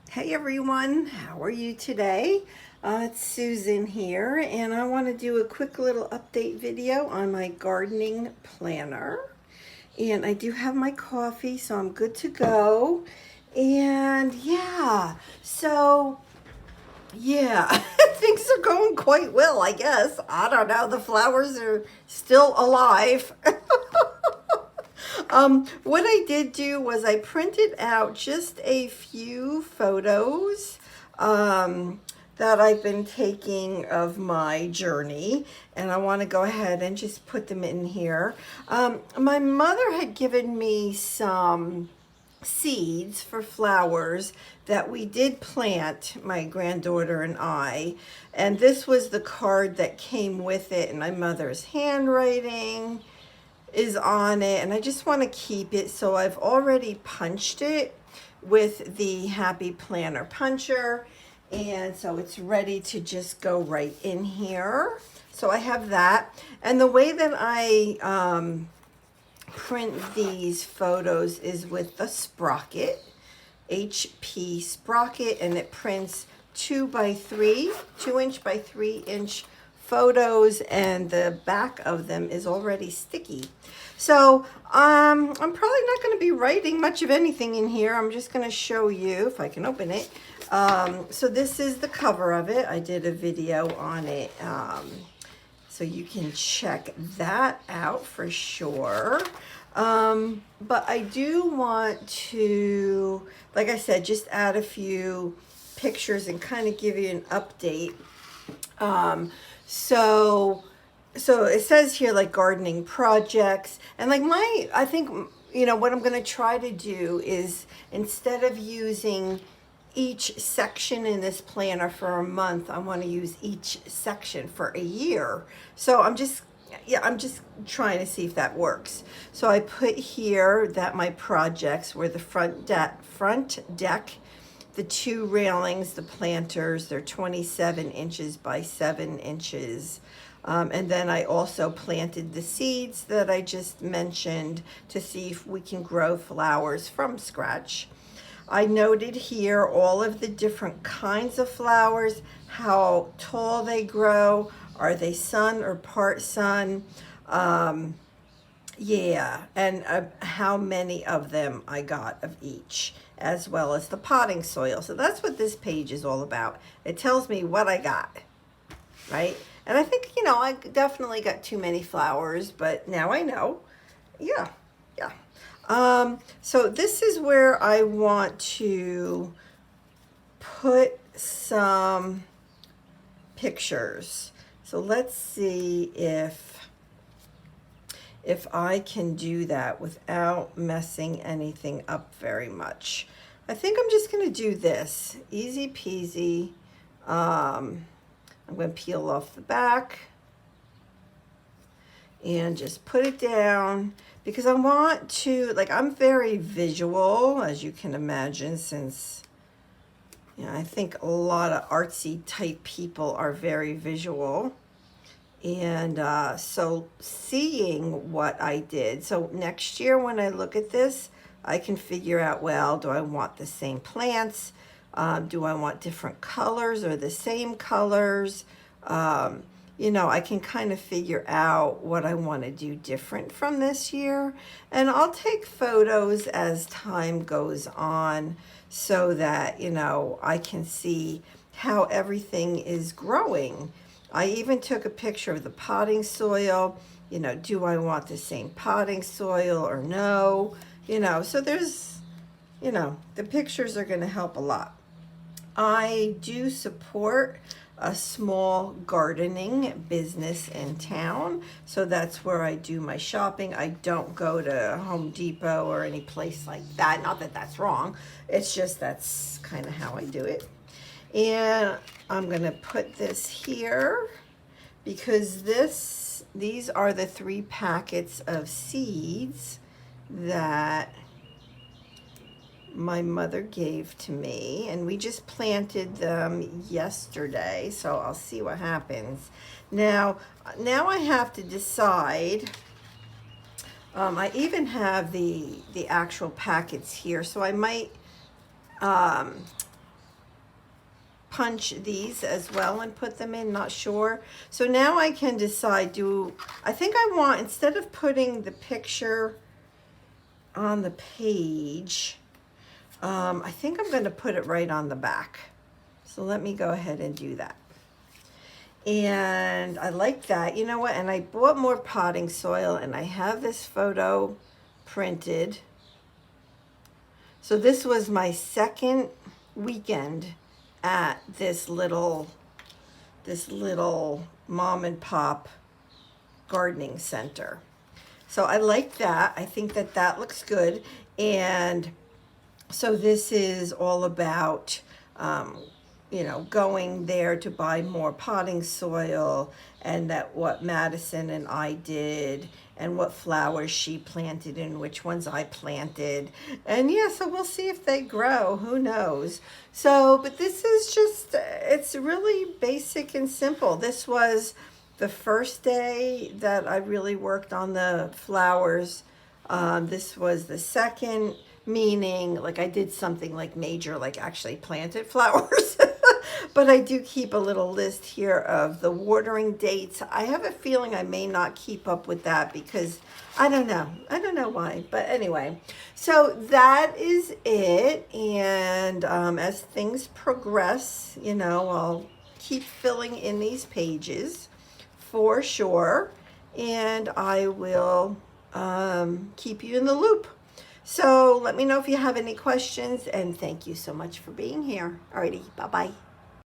Hey everyone, how are you today? It's Susan here, and I want to do a quick little update video on my gardening planner. And I do have my coffee, so I'm good to go. And yeah, things are going quite well, I guess. I don't know, the flowers are still alive. What I did do was I printed out just a few photos that I've been taking of my journey, and I want to go ahead and just put them in here. My mother had given me some seeds for flowers that we did plant, my granddaughter and I, and this was the card that came with it, and my mother's handwriting is on it, and I just want to keep it, so I've already punched it with the Happy Planner puncher, and so it's ready to just go right in here. So I have that, and the way that I print these photos is with the sprocket, HP sprocket, and it prints 2 inch by 3 inch photos, and the back of them is already sticky. So I'm probably not going to be writing much of anything in here. I'm just going to show you if I can open it. So this is the cover of it. I did a video on it, so you can check that out for sure. But I do want to, like I said, just add a few pictures and kind of give you an update. So it says here like gardening projects, and like I think, what I'm going to try to do is, instead of using each section in this planner for a month, I want to use each section for a year. So I'm just trying to see if that works. So I put here that my projects were the front deck, the two railings, the planters, they're 27 inches by 7 inches. And then I also planted the seeds that I just mentioned to see if we can grow flowers from scratch. I noted here all of the different kinds of flowers, how tall they grow, are they sun or part sun, and how many of them I got of each, as well as the potting soil. So that's what this page is all about. It tells me what I got, right? And I think, I definitely got too many flowers, but now I know. Yeah. So this is where I want to put some pictures. So let's see if I can do that without messing anything up very much. I think I'm just going to do this. Easy peasy. I'm going to peel off the back and just put it down, because I want to, I'm very visual, as you can imagine, since I think a lot of artsy type people are very visual. And so seeing what I did, so next year when I look at this, I can figure out, well, do I want the same plants? Do I want different colors or the same colors? I can kind of figure out what I want to do different from this year. And I'll take photos as time goes on so that, I can see how everything is growing. I even took a picture of the potting soil. Do I want the same potting soil or no? So there's, the pictures are going to help a lot. I do support a small gardening business in town, so that's where I do my shopping. I don't go to Home Depot or any place like that. Not that that's wrong. It's just that's kind of how I do it. And I'm going to put this here because these are the 3 packets of seeds that my mother gave to me, and we just planted them yesterday, so I'll see what happens. Now I have to decide. I even have the actual packets here, so I might punch these as well and put them in, not sure. So now I can decide, I think I want, instead of putting the picture on the page, I think I'm going to put it right on the back. So let me go ahead and do that. And I like that. You know what? And I bought more potting soil, and I have this photo printed. So this was my second weekend at this little mom and pop gardening center. So I like that. I think that that looks good. And so this is all about, you know, going there to buy more potting soil, and that what Madison and I did, and what flowers she planted and which ones I planted. And yeah, so we'll see if they grow, who knows. So, but this is just, it's really basic and simple. This was the first day that I really worked on the flowers. This was the second, meaning like I did something like major, like actually planted flowers. But I do keep a little list here of the watering dates. I have a feeling I may not keep up with that because I don't know why. But anyway, so that is it. And as things progress, you know, I'll keep filling in these pages for sure. And I will keep you in the loop. So let me know if you have any questions. And thank you so much for being here. Alrighty, bye-bye.